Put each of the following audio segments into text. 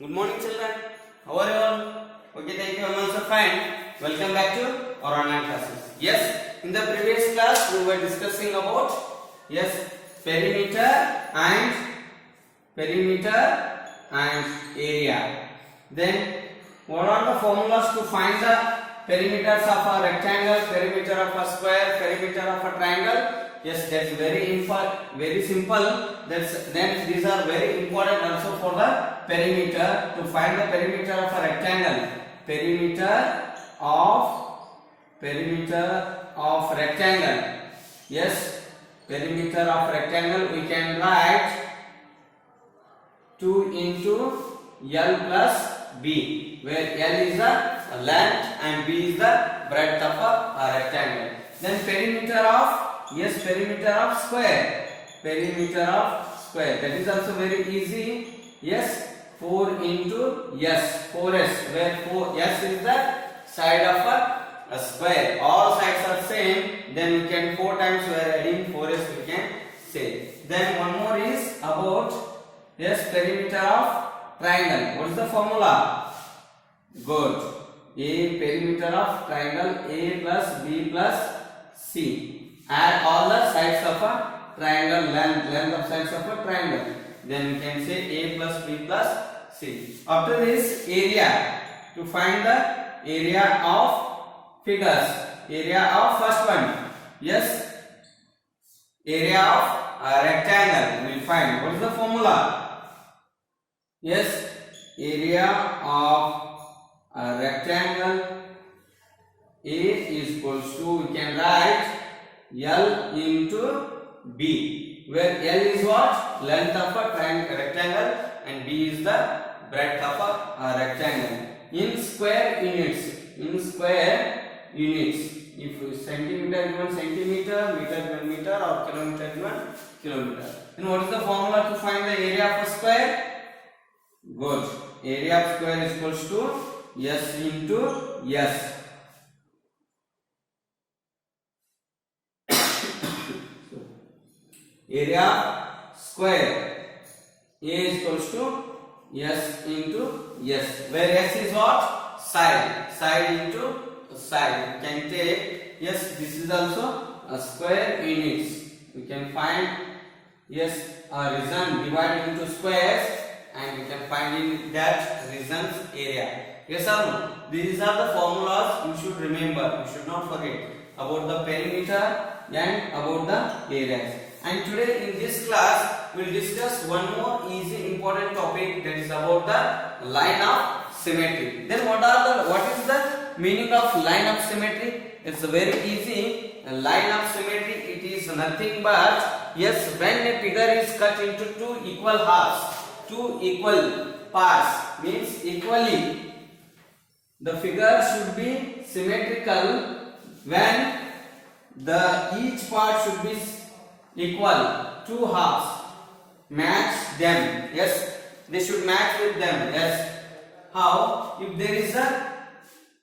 Good morning, children. How are you all? Okay, thank you. I'm also fine. Welcome back to our online classes. Yes, in the previous class we were discussing about perimeter and area. Then what are the formulas to find the perimeters of a rectangle, perimeter of a square, perimeter of a triangle? Yes, that's very simple. Then these are very important also for the perimeter. To find the perimeter of a rectangle, perimeter of rectangle. Yes, perimeter of rectangle we can write 2 into L plus B, where L is the length and B is the breadth of a rectangle. Then perimeter of square. Perimeter of square. That is also very easy. Yes, 4 into S, 4S, where 4S is the side of a square. All sides are same. Then we can 4 times we are adding 4S we can say. Then one more is about perimeter of triangle. What is the formula? Good. A perimeter of triangle A plus B plus C. Add all the sides of a triangle, length of sides of a triangle. Then we can say A plus B plus C. After this, area. To find the area of figures. Area of first one. Yes. Area of a rectangle. We will find. What is the formula? Yes. Area of a rectangle A is equals to, we can write L into B, where L is what? Length of a rectangle and B is the breadth of a rectangle. In square units, if centimeter is 1 centimeter, meter is 1 meter, or kilometer is 1 kilometer. Then what is the formula to find the area of a square? Good. Area of square is equals to S into S. Area square A is equals to S into S, where S is what? Side into side. We can take, yes, this is also a square units. We can find, yes, a region divided into squares, and we can find in that region's area. Yes or no? These are the formulas you should remember. You should not forget about the perimeter and about the areas. And today in this class we will discuss one more easy important topic, that is about the line of symmetry. Then what is the meaning of line of symmetry? It's very easy. A line of symmetry, it is nothing but, yes, when a figure is cut into two equal halves, two equal parts, means equally, the figure should be symmetrical when each part should be equal. Two halves match them. Yes, they should match with them. Yes. How? If there is a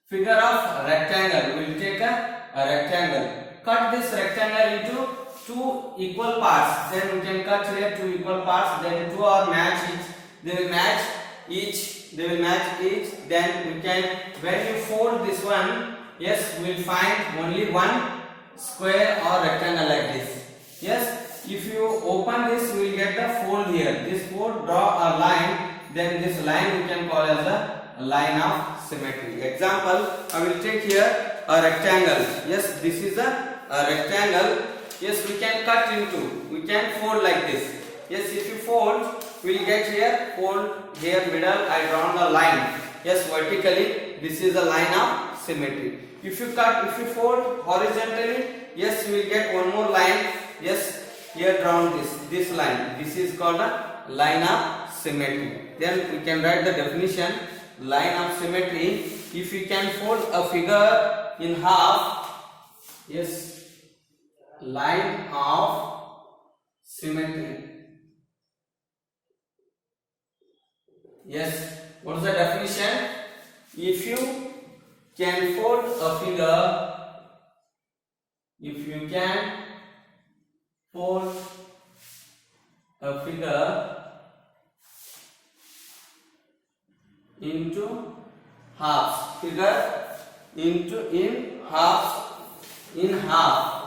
figure of rectangle, we will take a rectangle. Cut this rectangle into two equal parts. Then we can cut here two equal parts. Then two are match each. They will match each. Then we can, when you fold this one, yes, we will find only one square or rectangle like this. Yes, if you open this, we will get the fold here. This fold, draw a line. Then this line we can call as a line of symmetry. Example, I will take here a rectangle. Yes, this is a rectangle. Yes, we can cut into. We can fold like this. Yes, if you fold, we will get here, fold here middle, I draw the line. Yes, vertically, this is a line of symmetry. If you fold horizontally, yes, we will get one more line. Yes, here drawn this line. This is called a line of symmetry. Then we can write the definition. Line of symmetry. If you can fold a figure in half, yes, line of symmetry. Yes, what is the definition? If you can fold a figure, into halves. Figure into in halves, in half,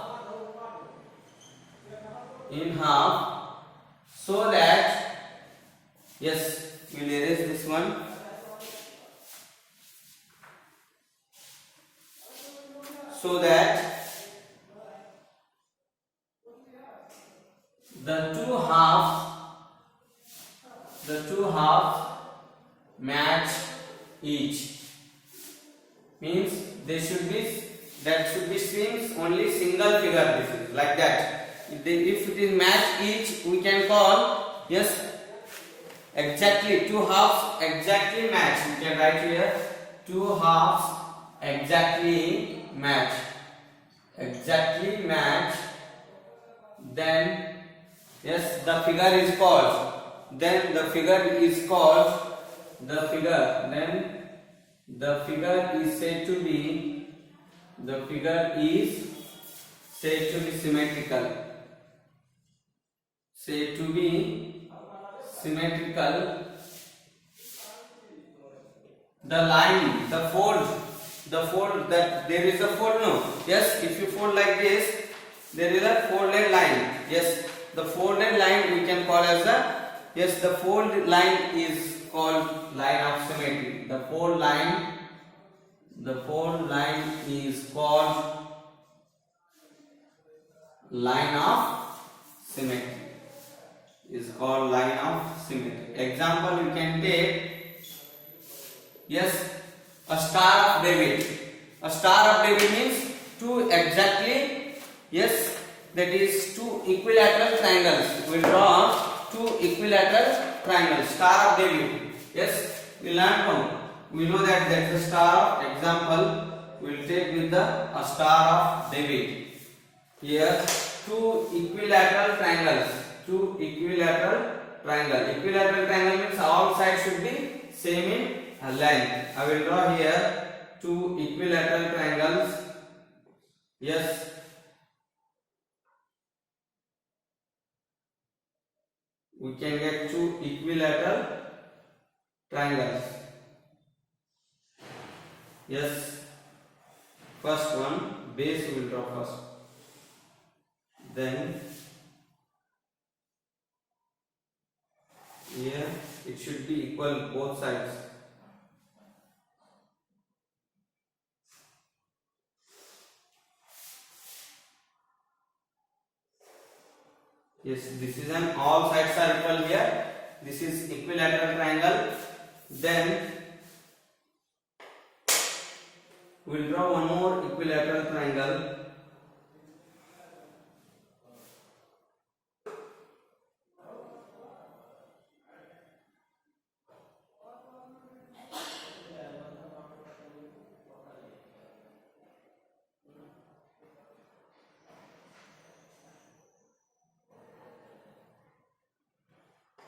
so that, yes, we'll erase this one. So that the two halves match each. Means that should be seems only single figure. This is like that. If it is match each, we can call, yes, exactly two halves exactly match. We can write here two halves exactly match. Then, yes, the figure is called. Then the figure is said to be symmetrical. The line, the fold that there is a fold, no? Yes, if you fold like this, there is a folded line. Yes, the folded line we can call as the fold line is called line of symmetry. The fold line is called line of symmetry. Example you can take, yes, a Star of David. A Star of David means two exactly, yes, that is two equilateral triangles. We will draw two equilateral triangles. Star of David. Yes, we learned from. We know that that's the star of example. We will take with the a Star of David. Here two equilateral triangles. Equilateral triangle means all sides should be same in length. I will draw here two equilateral triangles. Yes. We can get two equilateral triangles. Yes. First one, base we will draw first. Then here it should be equal both sides. Yes, this is an all sides are equal here. This is equilateral triangle. Then we will draw one more equilateral triangle.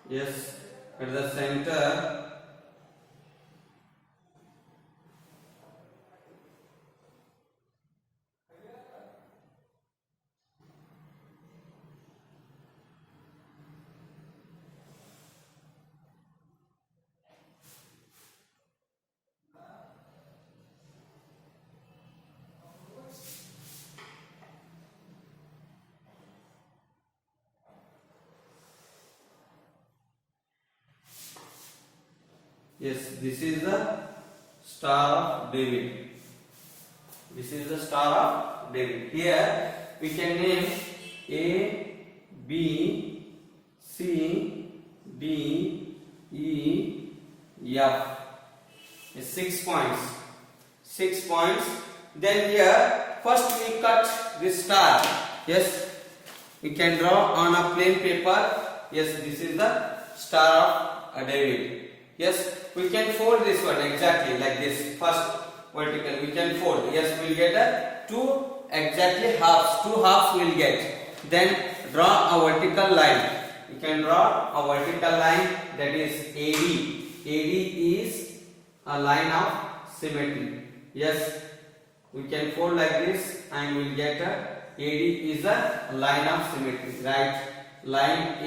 Yes, at the center yes, this is the Star of David. Here we can name A, B, C, D, E, F. 6 points. Then here first we cut this star. Yes, we can draw on a plain paper. Yes, this is the Star of David. Yes, we can fold this one exactly like this. First vertical we can fold. Yes, we will get two exactly halves. Two halves we will get. Then draw a vertical line. We can draw a vertical line, that is AD. AD is a line of symmetry. Yes, we can fold like this and we will get AD is a line of symmetry. Right, line AD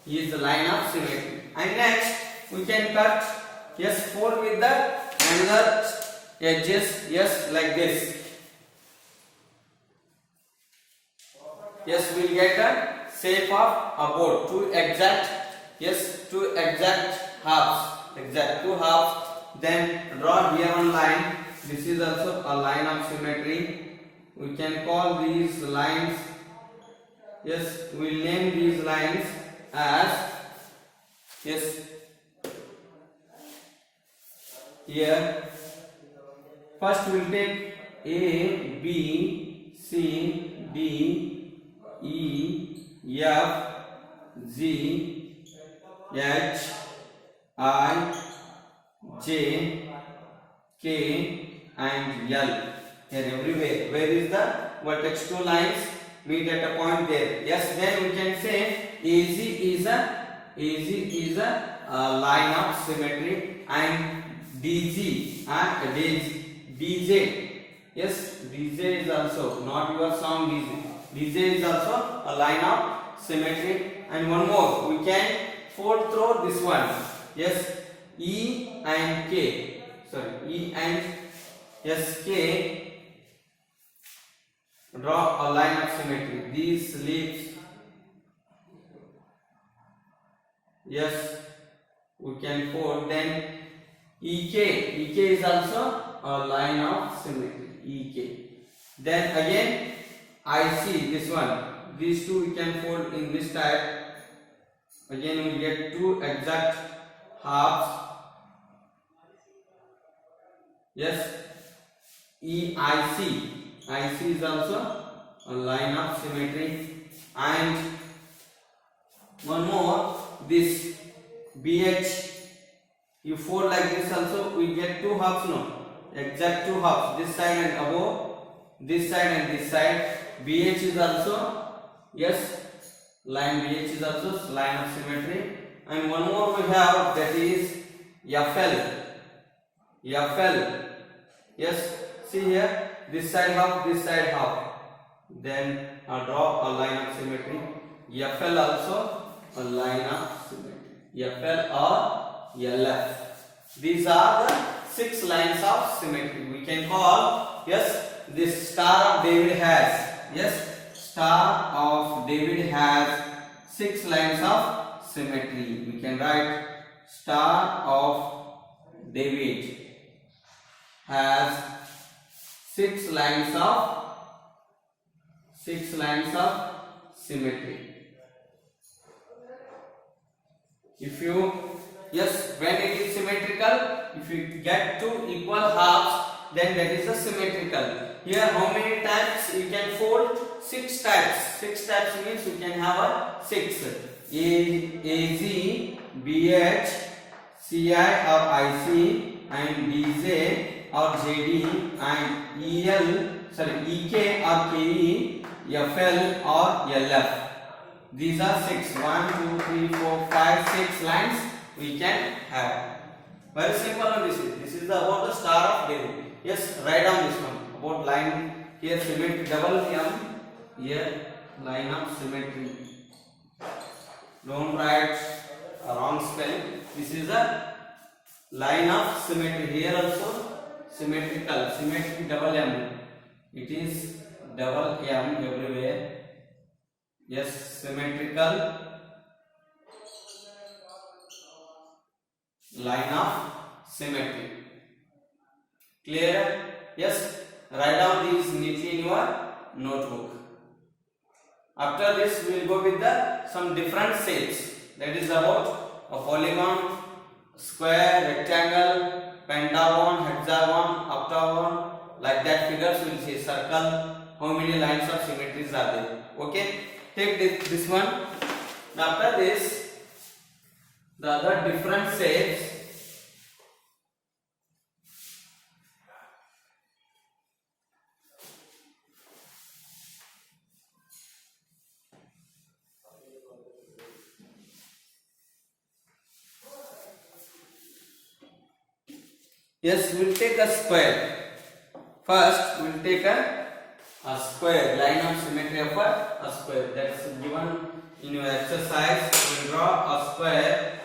is the line of symmetry. And next we can cut Yes, fold with the another edges. Yes, like this. Yes, we'll get a shape of a board. Two exact. Yes, two exact halves. Exact two halves. Then draw here one line. This is also a line of symmetry. We can call these lines. Yes, we'll name these lines as. Yes. Here, first we'll take A, B, C, D, E, F, G, H, I, J, K, and L. Here everywhere. Where is the vertex? Two lines meet at a point there. Yes, then we can say AZ is a line of symmetry, and DG and DJ. Yes, DJ is also not your song. DJ is also a line of symmetry. And one more, we can fold through this one. Yes, E and K. Sorry, E and yes K. Draw a line of symmetry. These leaves. Yes, we can fold. Then EK is also a line of symmetry. EK. Then again IC, this one. These two we can fold in this type. Again we get two exact halves. Yes, EIC. IC is also a line of symmetry. And one more, this BH. You fold like this also, we get two halves, no? Exact two halves, this side and above, this side and this side. BH is also, yes, line BH is also line of symmetry. And one more we have, that is FL. Yes, see here, this side half, this side half. Then draw a line of symmetry. FL also a line of symmetry. FL or LF. These are the 6 lines of symmetry. We can call, yes, this Star of David has. Yes, Star of David has 6 lines of symmetry. We can write Star of David has 6 lines of symmetry. If you, yes, when it is symmetrical, if you get two equal halves, then that is a symmetrical. Here how many types you can fold? 6 types. 6 types means you can have a 6. AZ, BH, CI or IC, and DJ or JD, and EK or KE, FL or LF. These are 6. 1, 2, 3, 4, 5, 6 lines we can have. Very simple one this is. This is about the Star of David. Yes, write down this one. About line here symmetry, double M. Here line of symmetry. Don't write a wrong spelling. This is a line of symmetry. Here also symmetrical. Symmetry double M. It is double M everywhere. Yes, symmetrical line of symmetry. Clear? Yes, write down these neatly in your notebook. After this we will go with some different shapes. That is about a polygon, square, rectangle, pentagon, hexagon, octagon. Like that figures we will see. Circle. How many lines of symmetries are there? Okay. Take this one. After this, the other different shapes. Yes, we will take a square. First, we will take a square, line of symmetry of a square. That's given in your exercise. We will draw a square.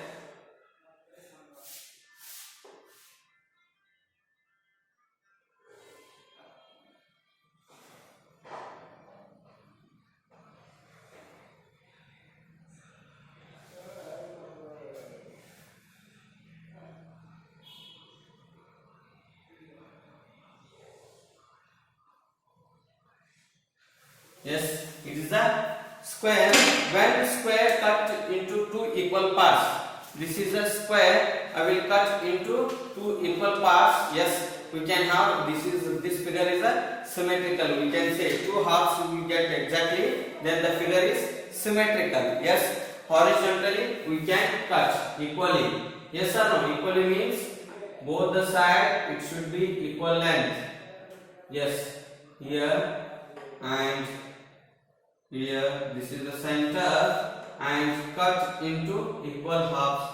Yes, it is a square. When square cut into two equal parts, this is a square. I will cut into two equal parts. Yes, we can have this figure is a symmetrical. We can say two halves we get exactly. Then the figure is symmetrical. Yes, horizontally we can cut equally. Yes or no? Equally means both the side it should be equal length. Yes, here and here, this is the center, and cut into equal halves.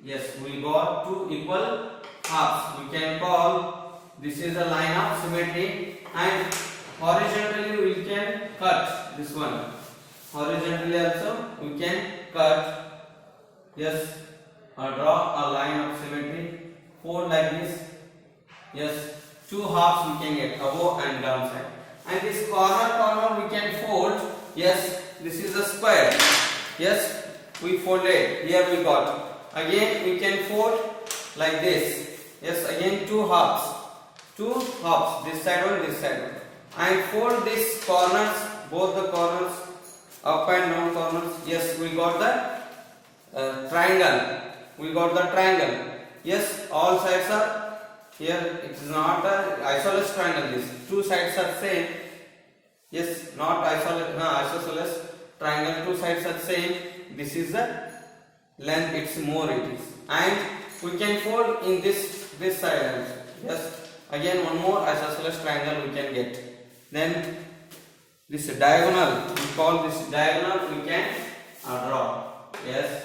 Yes, we got two equal halves. We can call this is a line of symmetry, and horizontally we can cut this one. Horizontally also we can cut. Yes, or draw a line of symmetry. Fold like this. Yes, two halves we can get above and down side. And this corner we can fold. Yes, this is a square. Yes, we folded. Here we got. Again we can fold like this. Yes, again two halves. Two halves. This side one, this side one. And fold these corners, both the corners, up and down corners. Yes, we got the triangle. We got the triangle. Yes, all sides are here. It is not an isosceles triangle. This two sides are same. Yes, not isosceles triangle. Two sides are same. This is the length. It's more. It is, and we can fold in this side also. Yes, again one more isosceles triangle we can get. Then this diagonal. We call this diagonal. We can draw. Yes.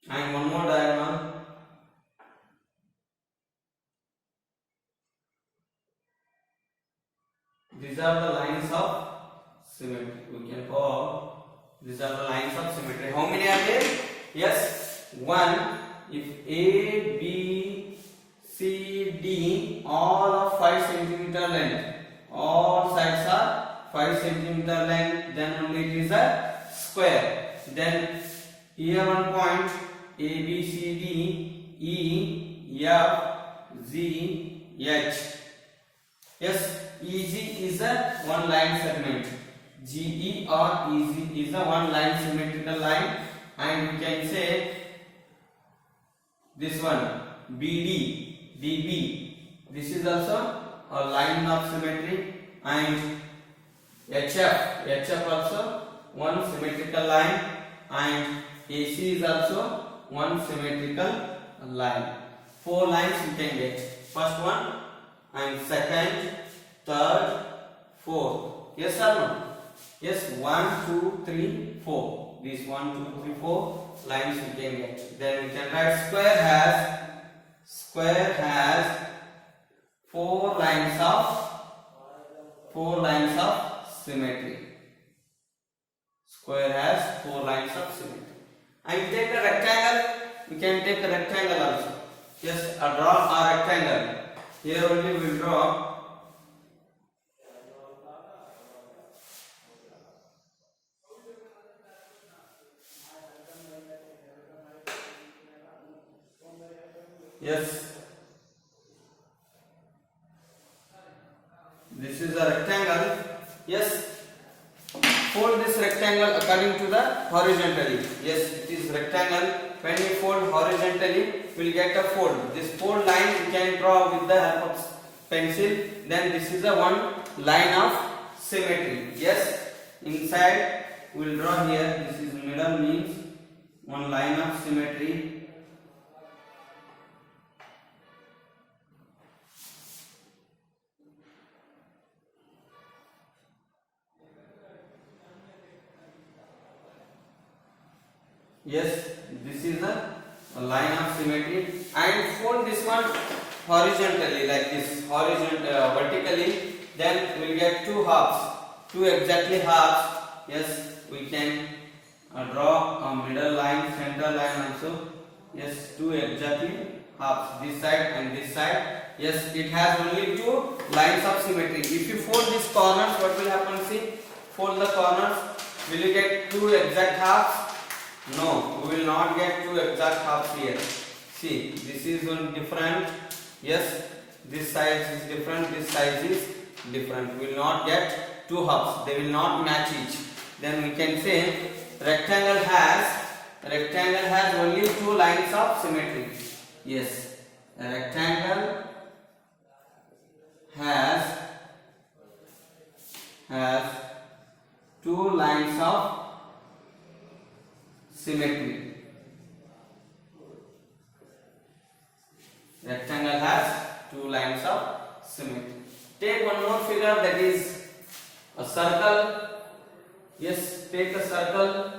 And one more diagonal. These are the lines of symmetry. We can call these are the lines of symmetry. How many are there? Yes, one. If A, B, C, D all of 5 centimeter length, all sides are 5 centimeter length, then only it is a square. Then here one point A, B, C, D, E, F, Z, H. Yes, EG is a one line segment. GE or EG is a one line symmetrical line, and we can say this one BD, DB. This is also a line of symmetry, and HF also one symmetrical line, and AC is also one symmetrical line. 4 lines you can get. First one and second, third, fourth. Yes or no? Yes, 1, 2, 3, 4. These 1, 2, 3, 4 lines you can get. Then we can write square has 4 lines of symmetry. Square has 4 lines of symmetry. And we take a rectangle. We can take a rectangle also. Yes, draw a rectangle. Here only we will draw. Yes, this is a rectangle. Yes, fold this rectangle according to the horizontally. Yes, it is rectangle. When we fold horizontally, we will get a fold. This fold line we can draw with the help of pencil. Then this is a one line of symmetry. Yes, inside we will draw here. This is middle means one line of symmetry. Yes, this is a line of symmetry, and fold this one horizontally like this, vertically. Then we will get two halves, two exactly halves. Yes, we can draw a middle line, center line also. Yes, two exactly halves, this side and this side. Yes, it has only two lines of symmetry. If you fold these corners, what will happen? See, fold the corners. Will you get two exact halves? No, we will not get two exact halves here. See, this is one different. Yes, this size is different, this size is different. We will not get two halves, they will not match each. Then we can say rectangle has only two lines of symmetry. Yes, a rectangle has two lines of symmetry. Rectangle has two lines of symmetry. Take one more figure, that is a circle. Yes, take a circle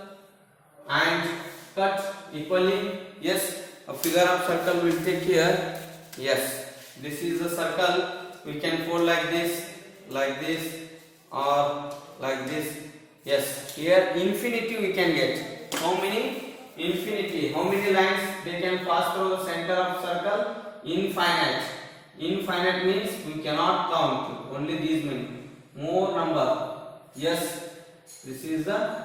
and cut equally. Yes, a figure of circle will take here. Yes, this is a circle. We can fold like this, or like this. Yes, here infinity we can get. How many? Infinity. How many lines they can pass through the center of circle? Infinite. Infinite means we cannot count. Only these many. More number. Yes, this is the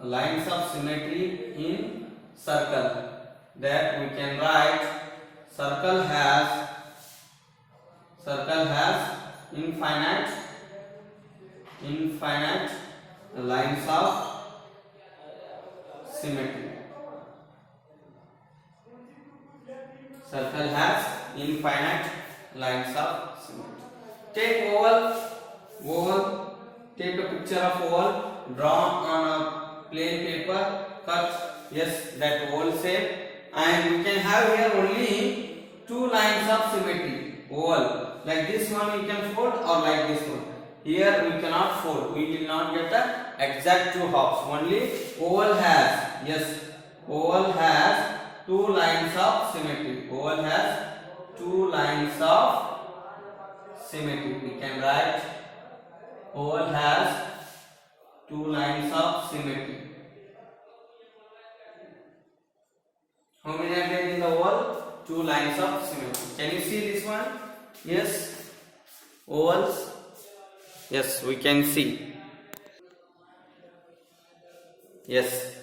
lines of symmetry in circle. That we can write circle has infinite lines of symmetry. Circle has infinite lines of symmetry. Take oval. Take a picture of oval drawn on a plain paper. Cut. Yes, that oval shape, and we can have here only two lines of symmetry. Oval, like this one we can fold, or like this one. Here we cannot fold. We will not get the exact two halves. Only oval has. Yes, oval has two lines of symmetry. Oval has two lines of symmetry. We can write oval has two lines of symmetry. How many are there in the oval? Two lines of symmetry. Can you see this one? Yes, ovals. Yes, we can see. Yes,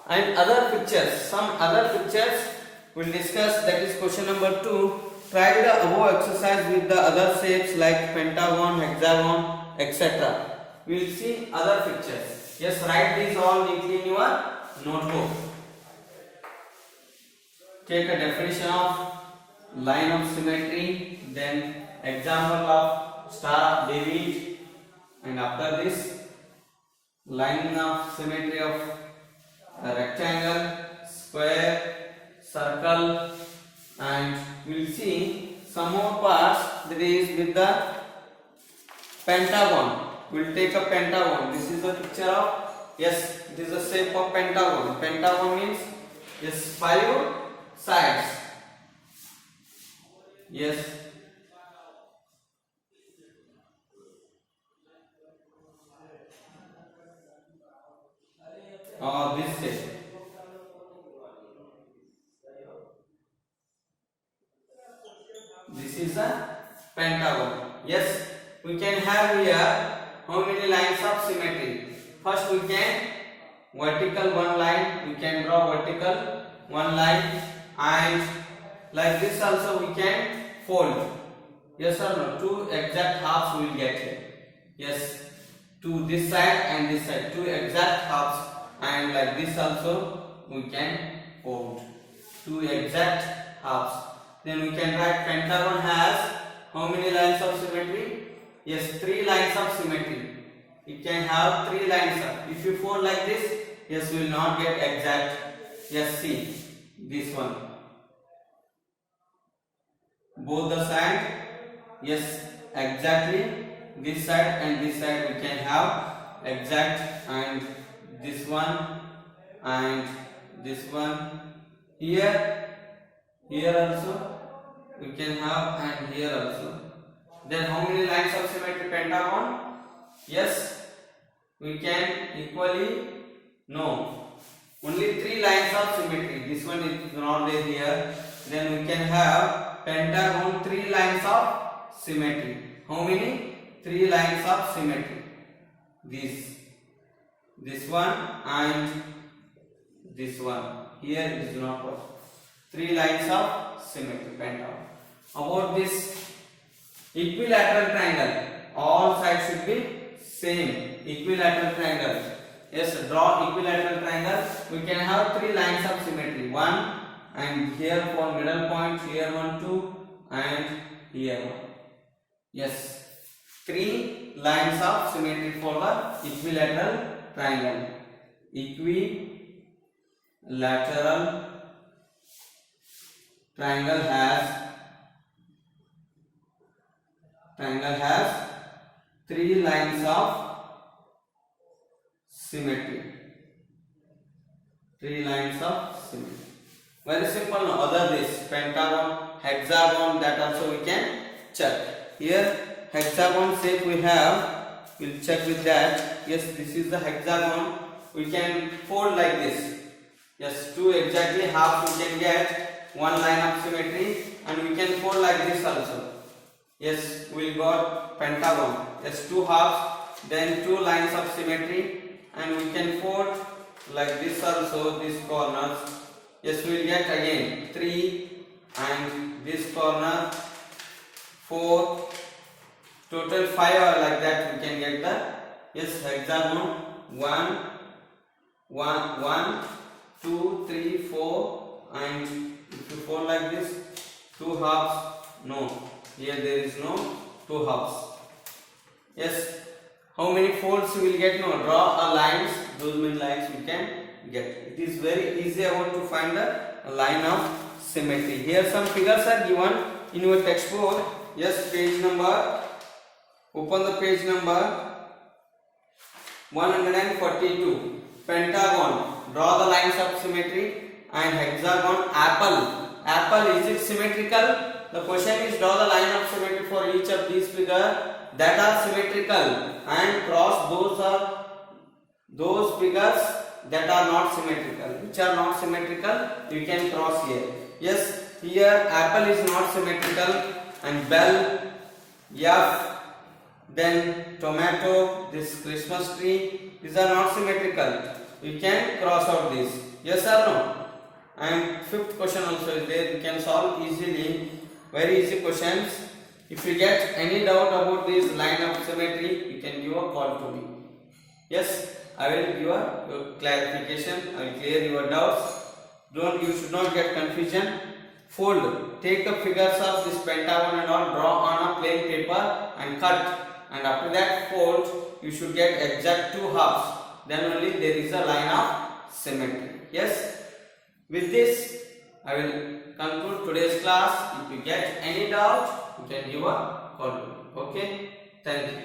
and other pictures. Some other pictures we'll discuss. That is question number 2. Try the above exercise with the other shapes like pentagon, hexagon, etc. We will see other pictures. Yes, write these all neatly in your notebook. Take a definition of line of symmetry, then example of Star of David, and after this line of symmetry of a rectangle, square, circle, and we will see some more parts, that is with the pentagon. We will take a pentagon. This is a picture of, yes, it is the shape of pentagon. Pentagon means, yes, 5 sides. Yes, this shape. This is a pentagon. Yes, we can have here how many lines of symmetry. First we can vertical one line. We can draw vertical one line, and like this also we can fold. Yes or no? Two exact halves we will get here. Yes, to this side and this side. Two exact halves, and like this also we can fold. Two exact halves. Then we can write pentagon has how many lines of symmetry? Yes, 3 lines of symmetry. It can have 3 lines of. If you fold like this, yes, we will not get exact. Yes, see this one. Both the side, yes, exactly. This side and this side we can have exact, and this one and this one. Here also we can have, and here also. Then how many lines of symmetry pentagon? Yes, we can equally, no, only 3 lines of symmetry. This one is not there here. Then we can have pentagon 3 lines of symmetry. How many? 3 lines of symmetry. This one and this one. Here it is not possible. 3 lines of symmetry, pentagon. About this equilateral triangle, all sides should be same. Equilateral triangle, yes, draw equilateral triangle. We can have 3 lines of symmetry, 1 and here for middle point, here 1 2 and here 1. Yes, 3 lines of symmetry for the equilateral triangle. Equilateral triangle has 3 lines of symmetry. 3 lines of symmetry. Very simple. No, other this pentagon, hexagon, that also we can check. Here hexagon shape we have. We'll check with that. Yes, this is the hexagon. We can fold like this. Yes, 2 exactly half we can get 1 line of symmetry, and we can fold like this also. Yes, we got pentagon. Yes, 2 halves, then 2 lines of symmetry, and we can fold like this also, these corners. Yes, we will get again 3 and this corner 4, total 5 or like that we can get the, yes, hexagon 1 2 3 4, and if you fold like this 2 halves, no, here there is no 2 halves. Yes, how many folds you will get? No, draw a lines, those many lines we can get. It is very easy about to find the line of symmetry. Here some figures are given in your textbook. Yes, page number, open the page number 142. Pentagon, draw the lines of symmetry, and hexagon, apple, is it symmetrical? The question is draw the line of symmetry for each of these figures that are symmetrical, and cross those figures that are not symmetrical. Which are not symmetrical, you can cross here. Yes, here apple is not symmetrical, and bell, F, then tomato, this Christmas tree, these are not symmetrical. You can cross out this. Yes or no? And fifth question also is there. You can solve easily. Very easy questions. If you get any doubt about this line of symmetry, you can give a call to me. Yes, I will give your clarification. I will clear your doubts. You should not get confusion. Fold. Take the figures of this pentagon and all, draw on a plain paper and cut. And after that fold, you should get exact 2 halves. Then only there is a line of symmetry. Yes. With this, I will conclude today's class. If you get any doubt, you can give a call. Okay. Thank you.